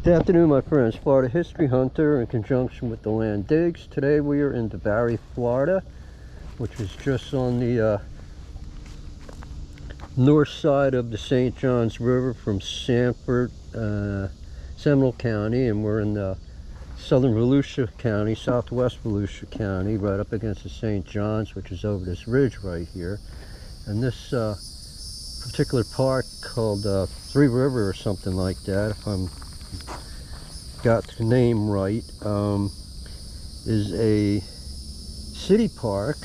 Good afternoon, my friends. Florida History Hunter in conjunction with the Land Digs. Today we are in DeBary, Florida, which is just on the north side of the St. Johns River from Sanford, Seminole County, and we're in the southern Volusia County, southwest Volusia County, right up against the St. Johns, which is over this ridge right here. And this particular park called Three River or something like that, if I'm got the name right, is a city park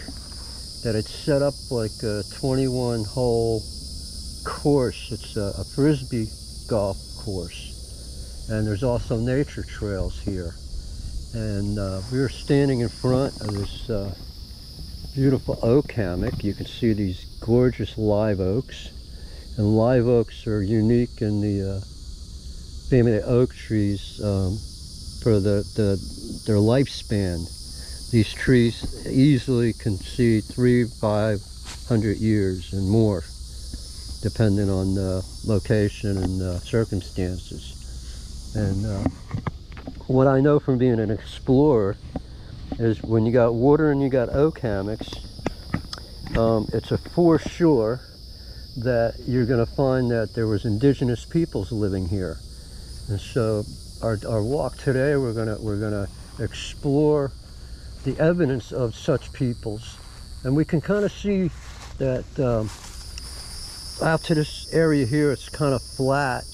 that it's set up like a 21-hole course. It's a frisbee golf course, and there's also nature trails here. And we were standing in front of this beautiful oak hammock. You can see these gorgeous live oaks, and live oaks are unique in the family of oak trees for their lifespan. These trees easily can see 300-500 years and more, depending on the location and circumstances. And what I know from being an explorer is when you got water and you got oak hammocks, it's a for sure that you're going to find that there was indigenous peoples living here. And so our walk today, we're gonna explore the evidence of such peoples, and we can kind of see that out to this area here, it's kind of flat,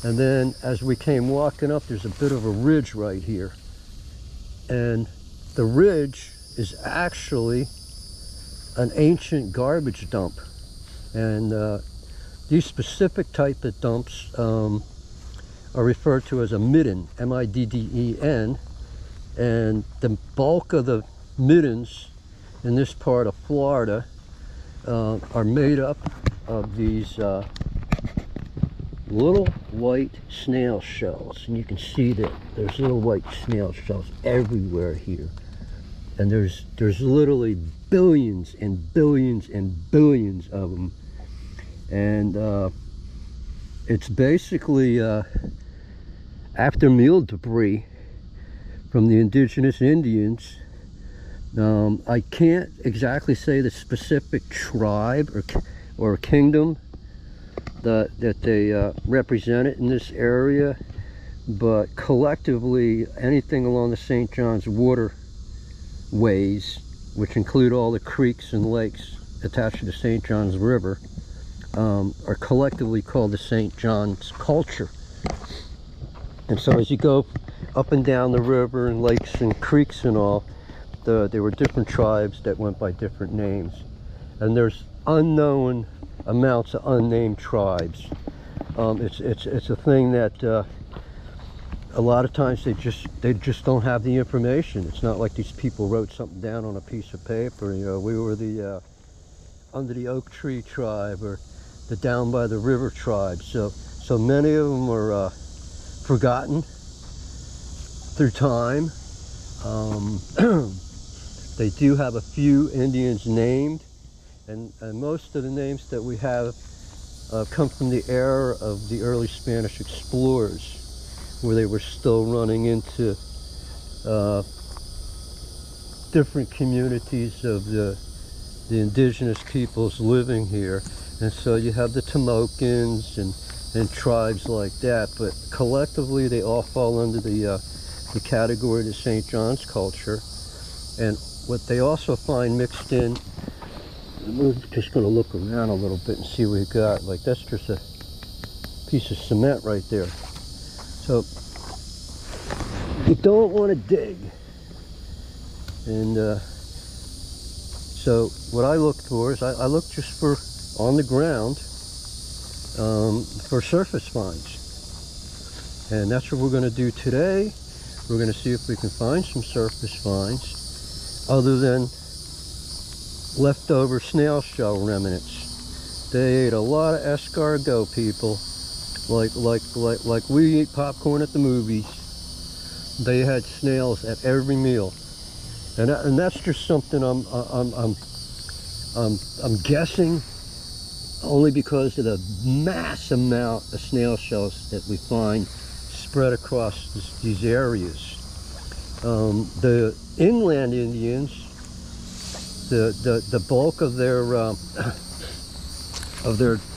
and then as we came walking up, there's a bit of a ridge right here, and the ridge is actually an ancient garbage dump. And these specific type of dumps are referred to as a midden, M-I-D-D-E-N, and the bulk of the middens in this part of Florida are made up of these little white snail shells, and you can see that there's little white snail shells everywhere here, and there's literally billions and billions and billions of them. And it's basically after meal debris from the indigenous Indians. I can't exactly say the specific tribe or kingdom that they represented in this area, but collectively anything along the St. Johns waterways, which include all the creeks and lakes attached to the St. Johns River, are collectively called the St. Johns culture. And so as you go up and down the river and lakes and creeks and all, there were different tribes that went by different names. And there's unknown amounts of unnamed tribes. It's a thing that a lot of times they just don't have the information. It's not like these people wrote something down on a piece of paper. You know, we were the under the oak tree tribe, or the down by the river tribe. So many of them are forgotten through time. They do have a few Indians named, and most of the names that we have come from the era of the early Spanish explorers, where they were still running into different communities of the indigenous peoples living here. And so you have the Tomokins and tribes like that, but collectively they all fall under the category of the St. Johns culture. And what they also find mixed in, we're just going to look around a little bit and see what we got. Like, that's just a piece of cement right there. So you don't want to dig. And so what I look for is I look just for on the ground for surface finds, and that's what we're going to do today. We're going to see if we can find some surface finds other than leftover snail shell remnants. They ate a lot of escargot, people, like we eat popcorn at the movies. They had snails at every meal, and that's just something I'm guessing, only because of the mass amount of snail shells that we find spread across these areas. The inland Indians, the bulk of their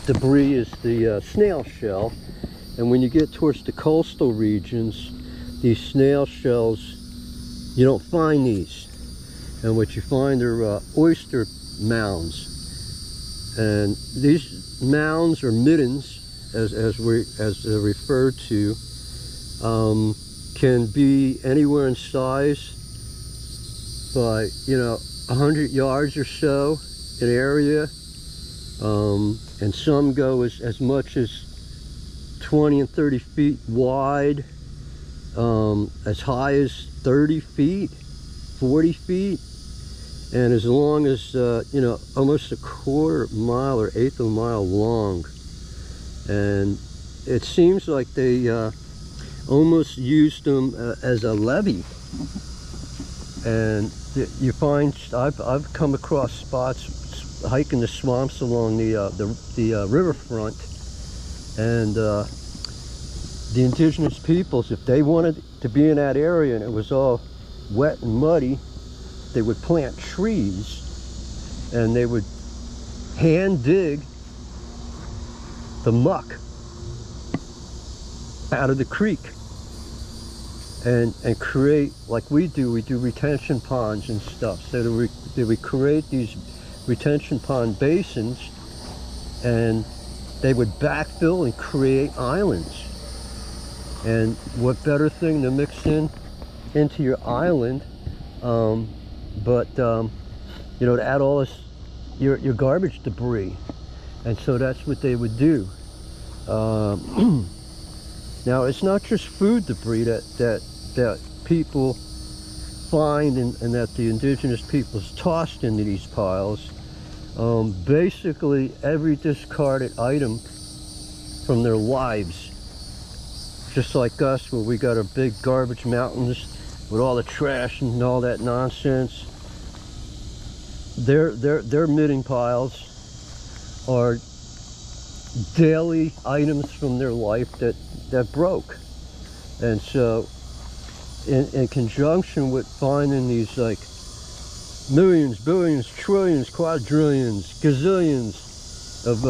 debris is the snail shell, and when you get towards the coastal regions, these snail shells, you don't find these, and what you find are oyster mounds, and these mounds or middens, as they're referred to, can be anywhere in size by 100 yards or so in area, and some go as much as 20 and 30 feet wide, as high as 30 feet, 40 feet, and as long as almost a quarter mile or eighth of a mile long. And it seems like they almost used them as a levee. And you find, I've come across spots hiking the swamps along the riverfront, and the indigenous peoples, if they wanted to be in that area and it was all wet and muddy, they would plant trees and they would hand dig the muck out of the creek and create, like we do retention ponds and stuff. So that we create these retention pond basins, and they would backfill and create islands. And what better thing to mix into your island, to add all this your garbage debris. And so that's what they would do. Now it's not just food debris that people find and that the indigenous peoples tossed into these piles. Basically every discarded item from their lives, just like us, where we got our big garbage mountains with all the trash and all that nonsense. Their Midden piles are daily items from their life that broke. And so in conjunction with finding these like millions, billions, trillions, quadrillions, gazillions of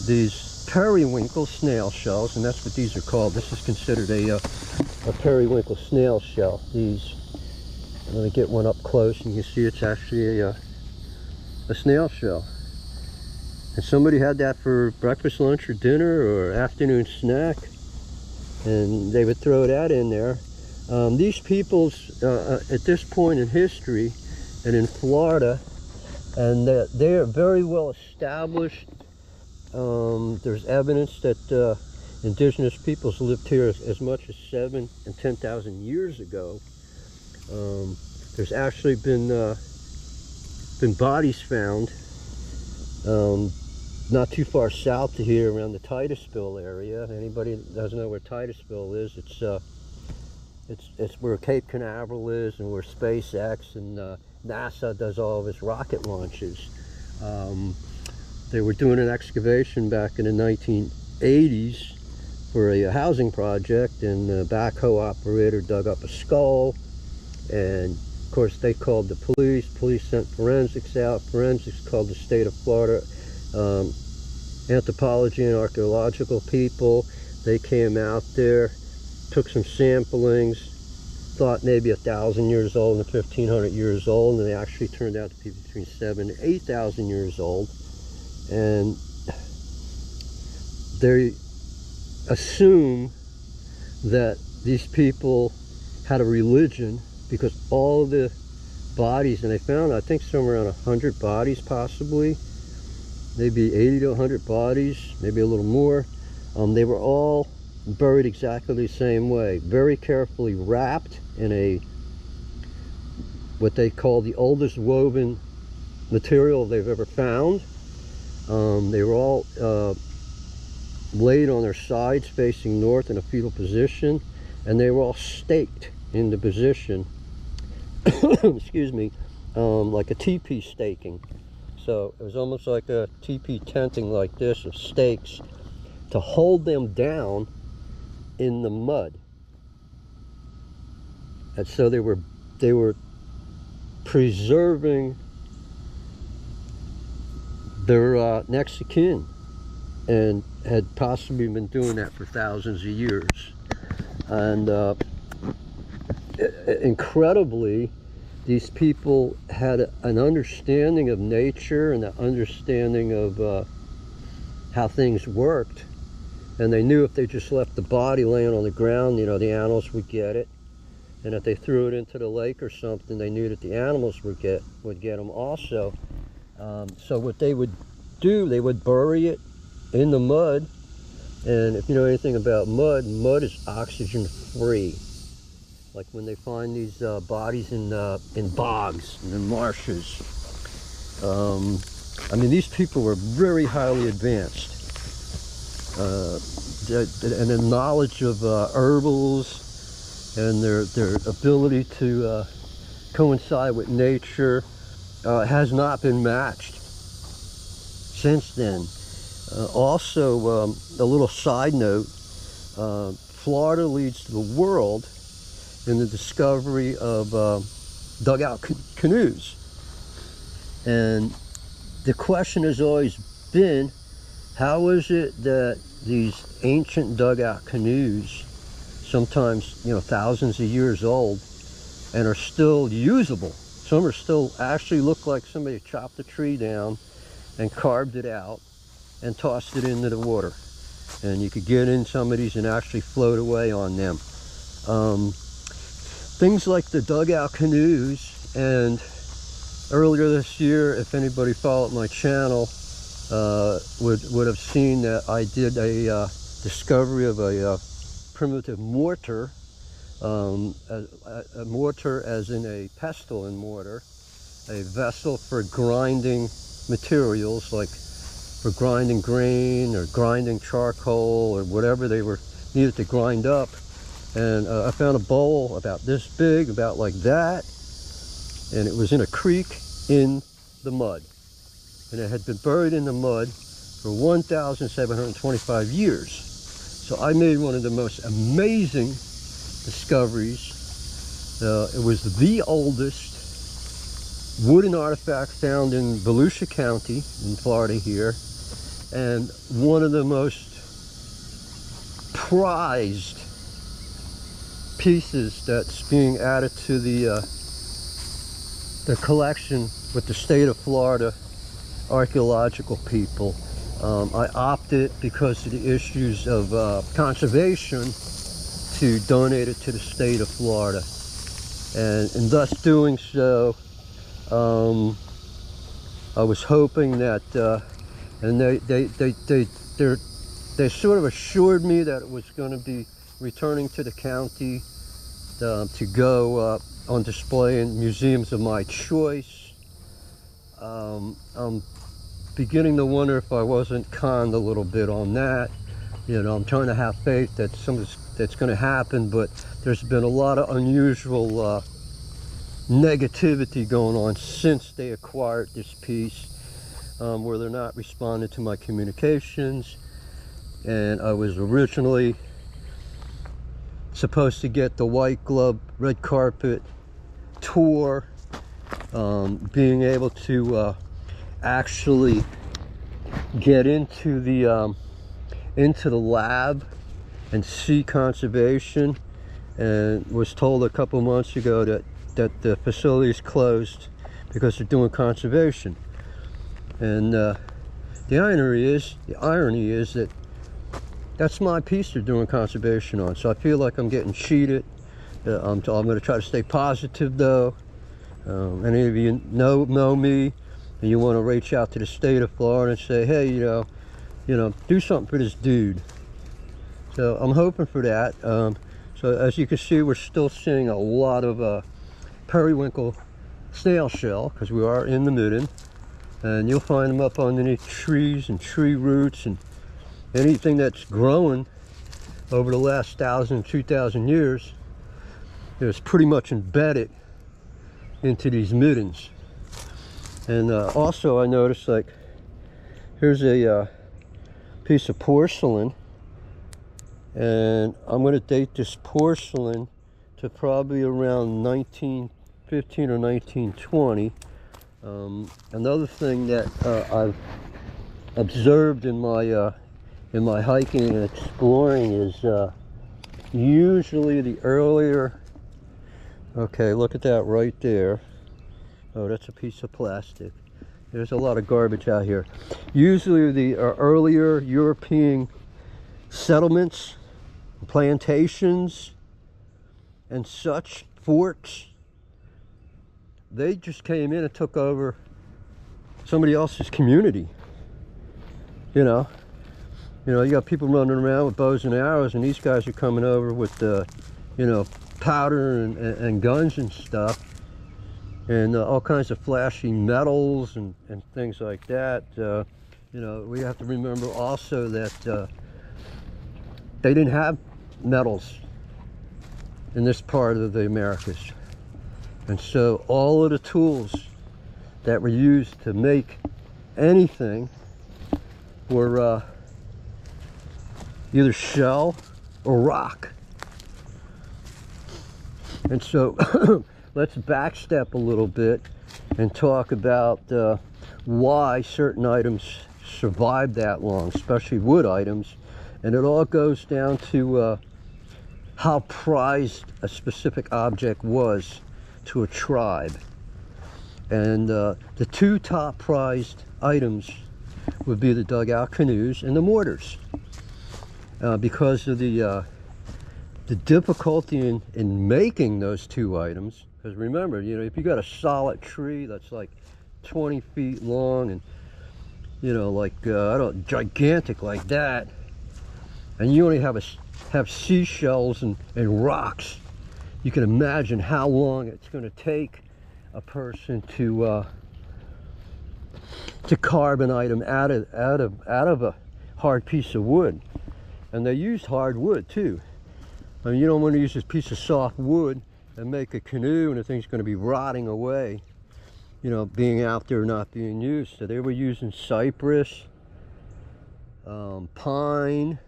these periwinkle snail shells, and that's what these are called. This is considered a periwinkle snail shell. These, I'm going to get one up close and you can see it's actually a snail shell. And somebody had that for breakfast, lunch, or dinner, or afternoon snack, and they would throw that in there. These peoples, at this point in history, and in Florida, and they are very well established. There's evidence that indigenous peoples lived here as much as 7,000 and 10,000 years ago. There's actually been bodies found not too far south of here, around the Titusville area. Anybody that doesn't know where Titusville is, it's where Cape Canaveral is, and where SpaceX and NASA does all of its rocket launches. They were doing an excavation back in the 1980s for a housing project, and the backhoe operator dug up a skull, and of course they called the police sent forensics out. Forensics called the state of Florida anthropology and archaeological people. They came out there, took some samplings, thought maybe 1,000 years old and 1,500 years old, and they actually turned out to be between 7,000 and 8,000 years old. And they assume that these people had a religion, because all the bodies, and they found, I think, somewhere around 100 bodies possibly, maybe 80 to 100 bodies, maybe a little more. They were all buried exactly the same way, very carefully wrapped in what they call the oldest woven material they've ever found. They were all laid on their sides facing north in a fetal position, and they were all staked into position excuse me, like a teepee staking. So it was almost like a teepee tenting like this, of stakes to hold them down in the mud. And so they were preserving their next of kin, and had possibly been doing that for thousands of years. And incredibly, these people had an understanding of nature and an understanding of how things worked. And they knew if they just left the body laying on the ground, you know, the animals would get it. And if they threw it into the lake or something, they knew that the animals would get them also. So what they would do, they would bury it in the mud. And if you know anything about mud, mud is oxygen free. Like when they find these bodies in bogs and in marshes. I mean, these people were very highly advanced. And the knowledge of herbals and their ability to coincide with nature has not been matched since then. Also, a little side note, Florida leads the world in the discovery of dugout canoes. And the question has always been, how is it that these ancient dugout canoes, sometimes, you know, thousands of years old, and are still usable? Some are still actually look like somebody chopped a tree down and carved it out and tossed it into the water. And you could get in some of these and actually float away on them. Things like the dugout canoes, and earlier this year, if anybody followed my channel, would have seen that I did a discovery of a primitive mortar, a mortar as in a pestle and mortar, a vessel for grinding materials, like for grinding grain or grinding charcoal or whatever they were needed to grind up. And I found a bowl about this big, about like that, and it was in a creek in the mud. And it had been buried in the mud for 1,725 years. So I made one of the most amazing discoveries. It was the oldest wooden artifact found in Volusia County in Florida here, and one of the most prized pieces that's being added to the collection with the state of Florida archaeological people. I opted, because of the issues of conservation, to donate it to the state of Florida, and in thus doing so, I was hoping that, and they sort of assured me that it was going to be returning to the county to go on display in museums of my choice. I'm beginning to wonder if I wasn't conned a little bit on that. You know, I'm trying to have faith that that's going to happen, but there's been a lot of unusual negativity going on since they acquired this piece, where they're not responding to my communications. And I was originally supposed to get the white glove, red carpet tour, being able to actually get into the lab and see conservation, and was told a couple months ago that the facility is closed because they're doing conservation. And the irony is that that's my piece they're doing conservation on. So I feel like I'm getting cheated. I'm going to try to stay positive, though. Any of you know me, and you want to reach out to the state of Florida and say, hey, you know, do something for this dude. So I'm hoping for that. So as you can see, we're still seeing a lot of periwinkle snail shell, because we are in the Midden, and you'll find them up underneath trees and tree roots, and anything that's growing over the last 1,000, 2,000 years is pretty much embedded into these middens. And also I noticed, like, here's a piece of porcelain, And I'm going to date this porcelain to probably around 1915 or 1920. Another thing that I've observed in my hiking and exploring is usually the earlier, okay, look at that right there. Oh, that's a piece of plastic. There's a lot of garbage out here. Usually the earlier European settlements, plantations, and such, forts, they just came in and took over somebody else's community. You know, you got people running around with bows and arrows, and these guys are coming over with you know, powder and guns and stuff, and all kinds of flashy metals and things like that. You know, we have to remember also that they didn't have metals in this part of the Americas. And so all of the tools that were used to make anything were either shell or rock. And so let's backstep a little bit and talk about why certain items survived that long, especially wood items. And it all goes down to how prized a specific object was to a tribe. And the two top prized items would be the dugout canoes and the mortars, because of the difficulty in making those two items. Because remember, you know, if you got a solid tree that's like 20 feet long and, you know, like I don't, gigantic like that, and you only have seashells and rocks, you can imagine how long it's going to take a person to carve an item out of a hard piece of wood. And they used hard wood too. I mean, you don't want to use this piece of soft wood and make a canoe and the thing's going to be rotting away, you know, being out there not being used. So they were using cypress, pine,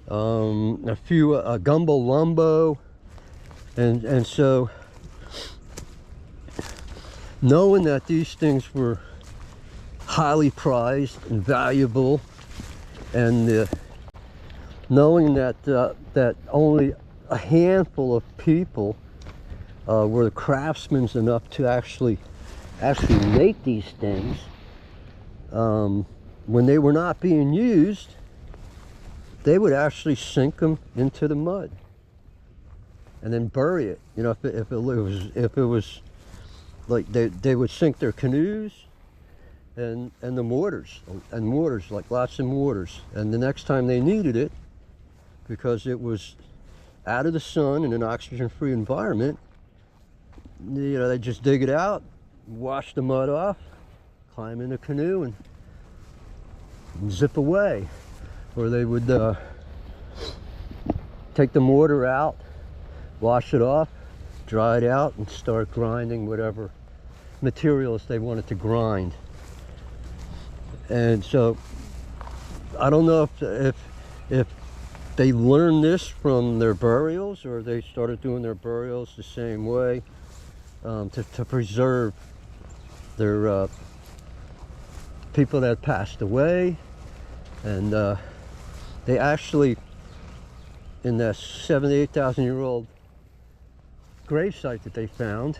a few gumbo lumbo, and so knowing that these things were highly prized and valuable, and knowing that that only a handful of people were craftsmen enough to actually make these things, when they were not being used, they would actually sink them into the mud and then bury it. You know, if it was like they would sink their canoes and the mortars, like lots of mortars, and the next time they needed it, because it was out of the sun in an oxygen-free environment, you know, they just dig it out, wash the mud off, climb in the canoe and zip away. Or they would take the mortar out, wash it off, dry it out, and start grinding whatever materials they wanted to grind. And so I don't know if they learned this from their burials, or they started doing their burials the same way, to preserve their people that passed away. And they actually, in that 8,000-year-old gravesite that they found,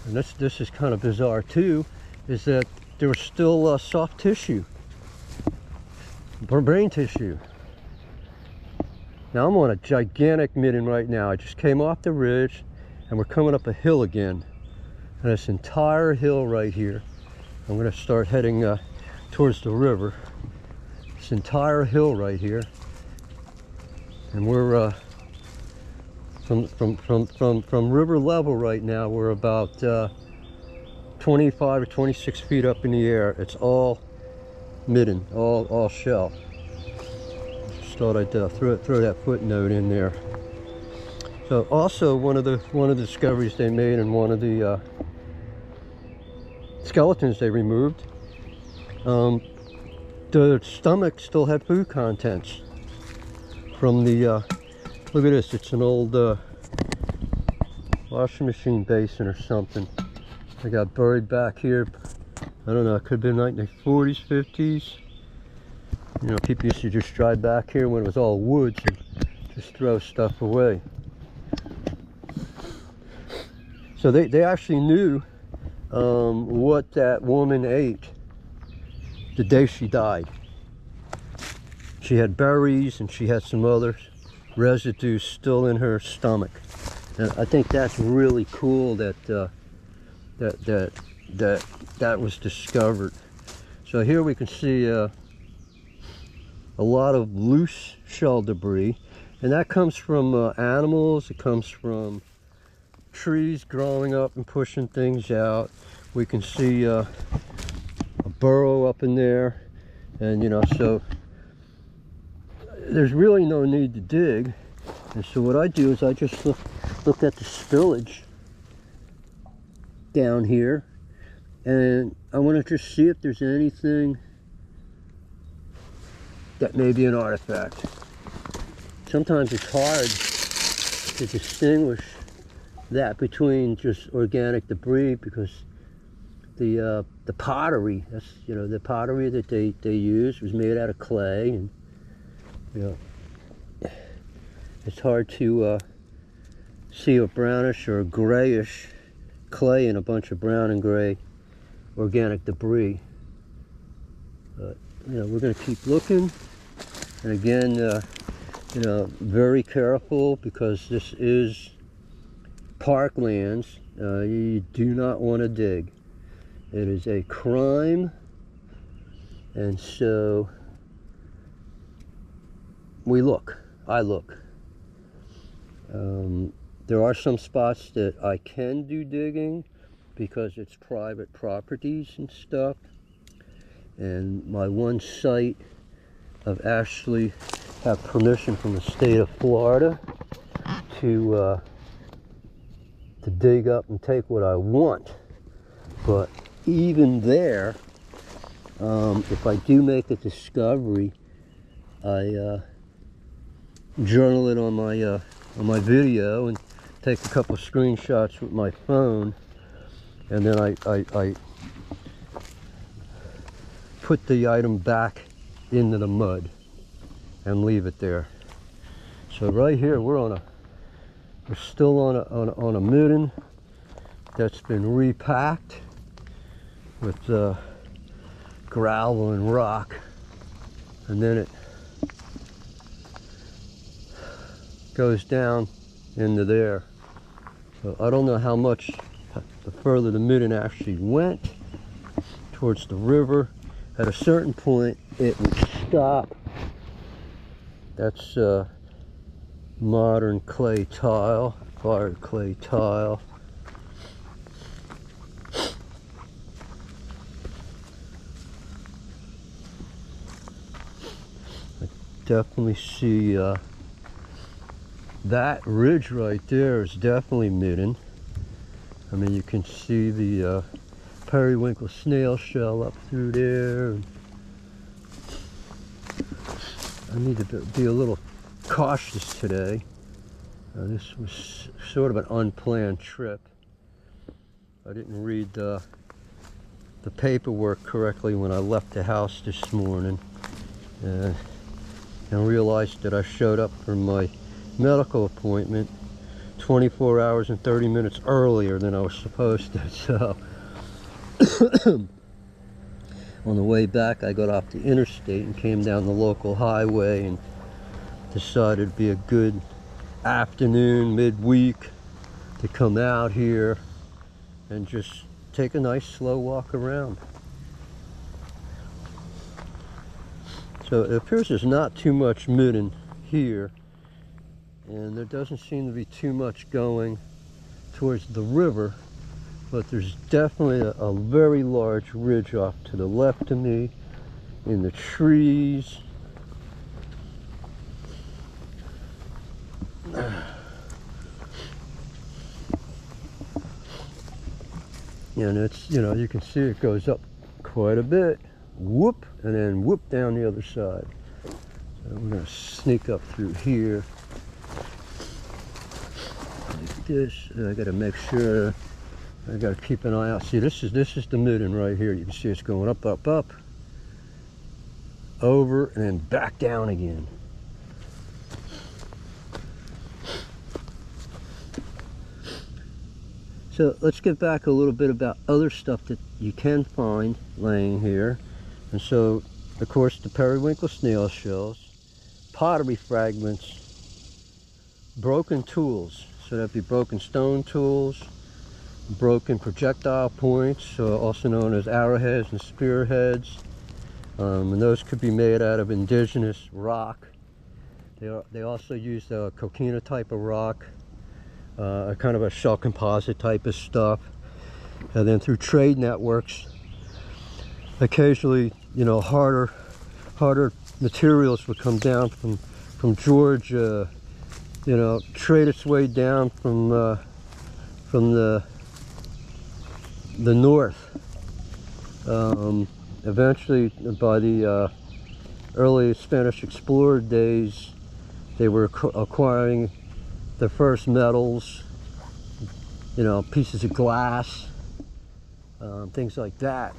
and this is kind of bizarre too, is that there was still soft tissue, brain tissue. Now I'm on a gigantic midden right now. I just came off the ridge and we're coming up a hill again. And this entire hill right here, I'm going to start heading towards the river. This entire hill right here, and we're from river level right now. We're about 25 or 26 feet up in the air. It's all midden, all shell. Just thought I'd throw that footnote in there. So also one of the discoveries they made, and one of the skeletons they removed, the stomach still had food contents. from the, look at this, it's an old washing machine basin or something. I got buried back here. I don't know, it could have been like the 40s, 50s. You know, people used to just drive back here when it was all woods and just throw stuff away. So they actually knew what that woman ate the day she died. She had berries and she had some other residues still in her stomach. And I think that's really cool that that was discovered. So here we can see a lot of loose shell debris, and that comes from animals. It comes from trees growing up and pushing things out. We can see a burrow up in there, and you know, so there's really no need to dig. And so what I do is I just look at the spillage down here, and I want to just see if there's anything that may be an artifact. Sometimes it's hard to distinguish that between just organic debris, because the pottery, that's, you know, the pottery that they used was made out of clay, and you know, it's hard to see a brownish or a grayish clay in a bunch of brown and gray organic debris. But you know, we're going to keep looking, and again, you know, very careful, because this is parklands. You do not want to dig. It is a crime, and so we look. I look. There are some spots that I can do digging because it's private properties and stuff. And my one site, I've actually have permission from the state of Florida to dig up and take what I want. But even there, if I do make a discovery, I journal it on my video and take a couple of screenshots with my phone, and then I put the item back into the mud and leave it there. So right here we're still on a midden that's been repacked with gravel and rock, and then it goes down into there. So I don't know how much the further the midden actually went towards the river. At a certain point it would stop. That's modern clay tile, fired clay tile. I definitely see that ridge right there is definitely midden. I mean, you can see the periwinkle snail shell up through there. I need to be a little cautious today. This was sort of an unplanned trip. I didn't read the paperwork correctly when I left the house this morning, and realized that I showed up for my medical appointment 24 hours and 30 minutes earlier than I was supposed to. So on the way back I got off the interstate and came down the local highway, and decided it'd be a good afternoon midweek to come out here and just take a nice slow walk around. So it appears there's not too much midden here, and there doesn't seem to be too much going towards the river, but there's definitely a very large ridge off to the left of me in the trees. And it's, you know, you can see it goes up quite a bit, whoop, and then whoop down the other side. We're going to sneak up through here like this. I got to make sure. I got to keep an eye out. See, this is the Midden right here. You can see it's going up, up, up, over, and then back down again. So let's get back a little bit about other stuff that you can find laying here. And so, of course, the periwinkle snail shells, pottery fragments, broken tools. So that'd be broken stone tools, broken projectile points, also known as arrowheads and spearheads. And those could be made out of indigenous rock. They also use the coquina type of rock. Kind of a shell composite type of stuff, and then through trade networks, occasionally, you know, harder materials would come down from Georgia, you know, trade its way down from the north. Eventually, by the early Spanish explorer days, they were acquiring the first metals, you know, pieces of glass, things like that.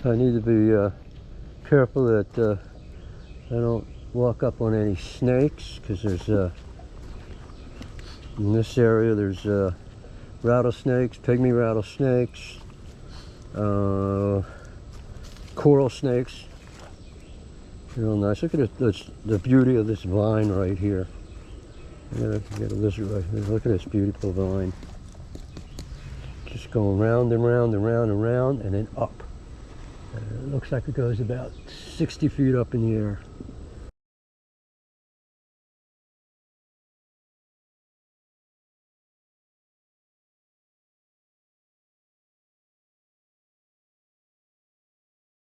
So I need to be careful that I don't walk up on any snakes, because there's in this area there's rattlesnakes, pygmy rattlesnakes, coral snakes. Real nice. Look at the beauty of this vine right here. I got a lizard right here. Look at this beautiful vine. Just going round and round and round and round, and then up. It looks like it goes about 60 feet up in the air.